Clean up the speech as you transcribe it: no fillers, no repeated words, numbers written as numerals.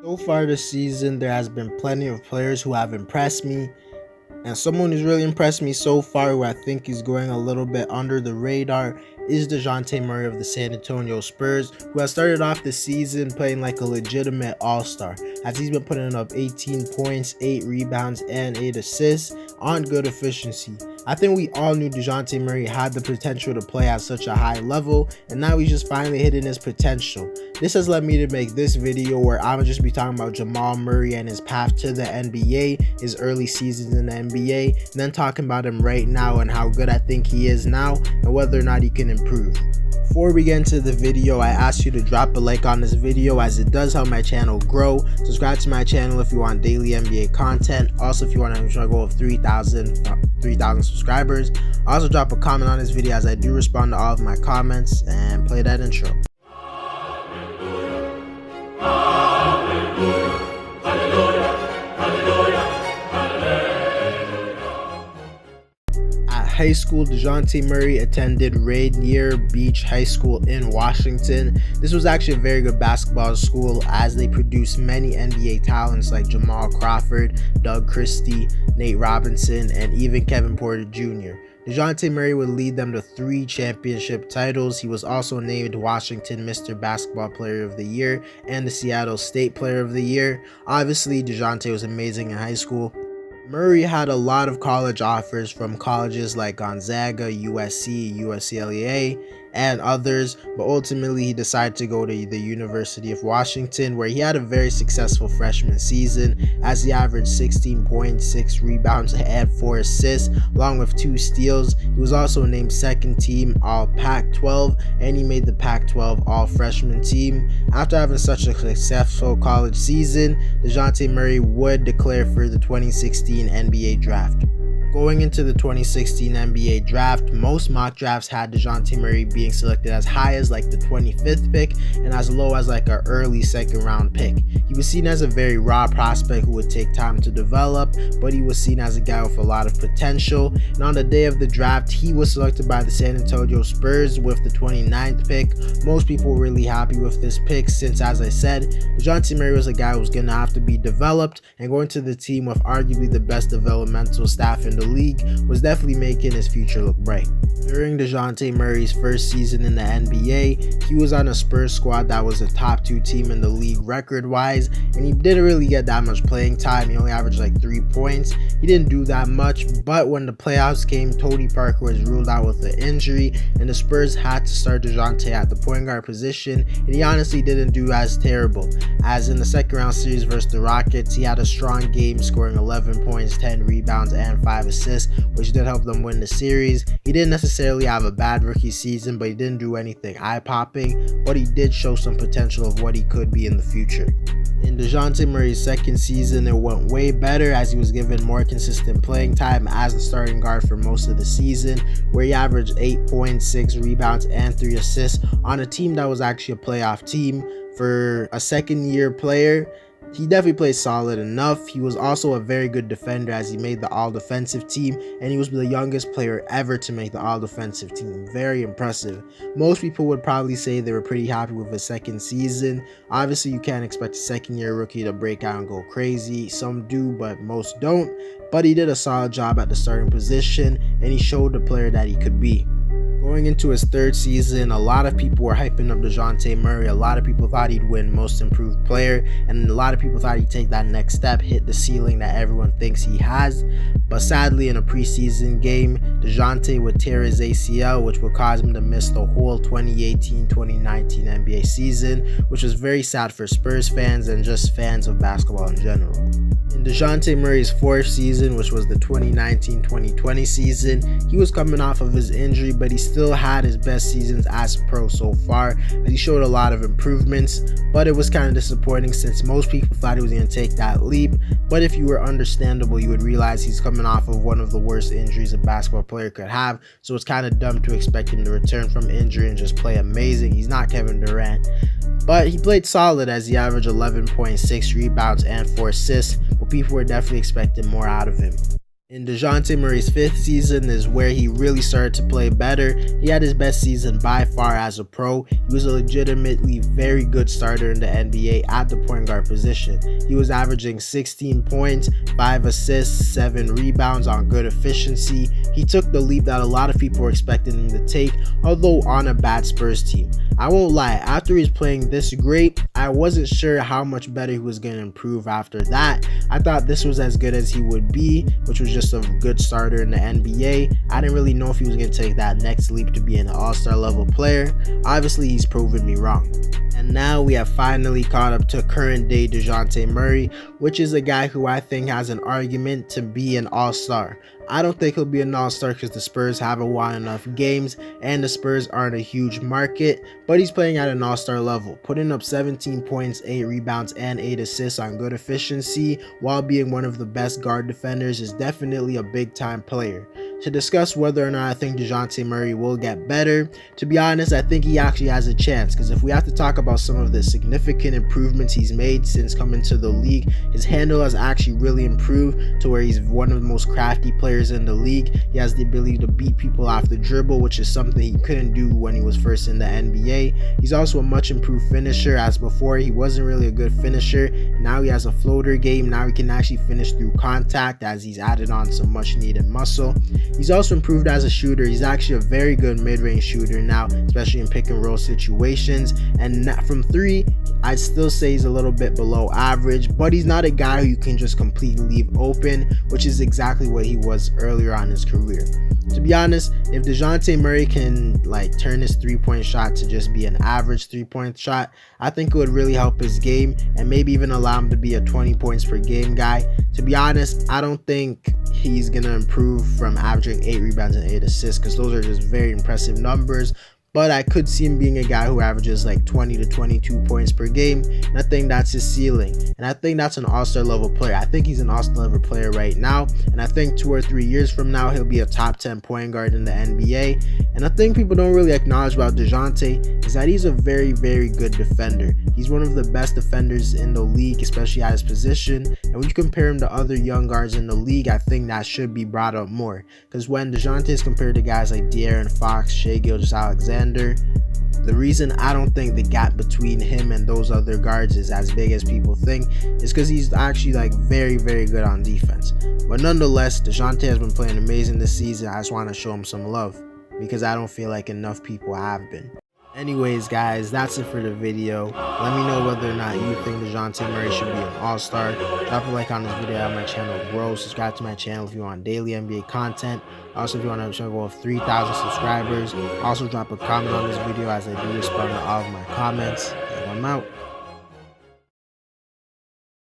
So far this season, there has been plenty of players who have impressed me, and someone who's really impressed me so far who I think is going a little bit under the radar is Dejounte Murray of the San Antonio Spurs, who has started off the season playing like a legitimate all-star, as he's been putting up 18 points, 8 rebounds, and 8 assists on good efficiency. I think we all knew Dejounte Murray had the potential to play at such a high level, and now he's just finally hitting his potential. This has led me to make this video where I'm just be talking about Jamal Murray and his path to the NBA, his early seasons in the NBA, and then talking about him right now and how good I think he is now and whether or not he can improve. Before we get into the video, I ask you to drop a like on this video as it does help my channel grow. Subscribe to my channel if you want daily NBA content. Also, if you want to reach my goal of 3,000 subscribers. Also, drop a comment on this video as I do respond to all of my comments, and play that intro. High school, Dejounte Murray attended Rainier Beach High School in Washington. This was actually a very good basketball school as they produced many NBA talents like Jamal Crawford, Doug Christie, Nate Robinson, and even Kevin Porter Jr. Dejounte Murray would lead them to 3 championship titles. He was also named Washington Mr. Basketball Player of the Year and the Seattle State Player of the Year. Obviously, Dejounte was amazing in high school. Murray had a lot of college offers from colleges like Gonzaga, USC, UCLA, and others, but ultimately he decided to go to the University of Washington, where he had a very successful freshman season as he averaged 16 points, 6 rebounds, and 4 assists, along with 2 steals. He was also named second team All Pac-12, and he made the Pac-12 All Freshman team. After having such a successful college season, Dejounte Murray would declare for the 2016 NBA Draft. Going into the 2016 NBA Draft, most mock drafts had Dejounte Murray being selected as high as like the 25th pick and as low as like an early 2nd round pick. He was seen as a very raw prospect who would take time to develop, but he was seen as a guy with a lot of potential. And on the day of the draft, he was selected by the San Antonio Spurs with the 29th pick. Most people were really happy with this pick since, as I said, Dejounte Murray was a guy who was going to have to be developed, and going to the team with arguably the best developmental staff in the league was definitely making his future look bright. During Dejounte Murray's first season in the NBA, he was on a Spurs squad that was a top 2 team in the league record-wise, and he didn't really get that much playing time. He only averaged like 3 points. He didn't do that much, but when the playoffs came, Tony Parker was ruled out with an injury, and the Spurs had to start Dejounte at the point guard position, and he honestly didn't do as terrible. As in the 2nd round series versus the Rockets, he had a strong game, scoring 11 points, 10 rebounds, and 5 assists, which did help them win the series. He didn't necessarily have a bad rookie season, but he didn't do anything eye-popping, but he did show some potential of what he could be in the future. In Dejounte Murray's 2nd season, it went way better as he was given more consistent playing time as the starting guard for most of the season, where he averaged 8 points, 6 rebounds, and 3 assists on a team that was actually a playoff team. For a 2nd-year player, he definitely played solid enough. He was also a very good defender as he made the all-defensive team, and he was the youngest player ever to make the all-defensive team. Very impressive. Most people would probably say they were pretty happy with his 2nd season. Obviously, you can't expect a 2nd-year rookie to break out and go crazy. Some do, but most don't. But he did a solid job at the starting position, and he showed the player that he could be. Going into his 3rd season, a lot of people were hyping up Dejounte Murray. A lot of people thought he'd win Most Improved Player, and a lot of people thought he'd take that next step, hit the ceiling that everyone thinks he has. But sadly, in a preseason game, Dejounte would tear his ACL, which would cause him to miss the whole 2018-2019 NBA season, which was very sad for Spurs fans and just fans of basketball in general. In Dejounte Murray's 4th season, which was the 2019-2020 season, he was coming off of his injury, but he still had his best seasons as a pro so far, as he showed a lot of improvements, but it was kind of disappointing since most people thought he was going to take that leap. But if you were understandable, you would realize he's coming off of one of the worst injuries a basketball player could have, so it's kind of dumb to expect him to return from injury and just play amazing. He's not Kevin Durant. But he played solid as he averaged 11.6 rebounds and 4 assists, but people were definitely expecting more out of him. In Dejounte Murray's fifth season is where he really started to play better. He had his best season by far as a pro. He was a legitimately very good starter in the NBA at the point guard position. He was averaging 16 points, 5 assists, 7 rebounds on good efficiency. He took the leap that a lot of people were expecting him to take, although on a bad Spurs team. I won't lie, after he's playing this great, I wasn't sure how much better he was going to improve after that. I thought this was as good as he would be, which was just a good starter in the NBA. I didn't really know if he was going to take that next leap to be an all-star level player. Obviously, he's proven me wrong. And now we have finally caught up to current day Dejounte Murray, which is a guy who I think has an argument to be an all-star. I don't think he'll be an all-star because the Spurs haven't won enough games and the Spurs aren't a huge market, but he's playing at an all-star level, putting up 17 points, 8 rebounds, and 8 assists on good efficiency while being one of the best guard defenders is definitely a big-time player. To discuss whether or not I think Dejounte Murray will get better, to be honest, I think he actually has a chance, because if we have to talk about some of the significant improvements he's made since coming to the league, his handle has actually really improved to where he's one of the most crafty players in the league. He has the ability to beat people off the dribble, which is something he couldn't do when he was first in the NBA. He's also a much improved finisher, as before he wasn't really a good finisher. Now he has a floater game. Now he can actually finish through contact as he's added on some much needed muscle. He's also improved as a shooter. He's actually a very good mid-range shooter now, especially in pick and roll situations. And from three, I'd still say he's a little bit below average, but he's not a guy who you can just completely leave open, which is exactly what he was earlier on in his career. To be honest, if Dejounte Murray can turn his three-point shot to just be an average three-point shot, I think it would really help his game and maybe even allow him to be a 20 points per game guy. To be honest, I don't think he's going to improve from averaging 8 rebounds and 8 assists, because those are just very impressive numbers. But I could see him being a guy who averages 20 to 22 points per game, and I think that's his ceiling. And I think that's an all-star level player. I think he's an all-star level player right now, and I think 2 or 3 years from now, he'll be a top 10 point guard in the NBA. And I think people don't really acknowledge about Dejounte is that he's a very, very good defender. He's one of the best defenders in the league, especially at his position. And when you compare him to other young guards in the league, I think that should be brought up more. Because when Dejounte is compared to guys like De'Aaron Fox, Shai Gilgeous-Alexander, the reason I don't think the gap between him and those other guards is as big as people think is because he's actually very, very good on defense. But nonetheless, Dejounte has been playing amazing this season. I just want to show him some love because I don't feel like enough people have been. Anyways, guys, that's it for the video. Let me know whether or not you think Dejounte Murray should be an all-star. Drop a like on this video, help my channel grow. Subscribe to my channel if you want daily NBA content. Also, if you want to go of 3,000 subscribers, also drop a comment on this video as I do respond to all of my comments. And I'm out.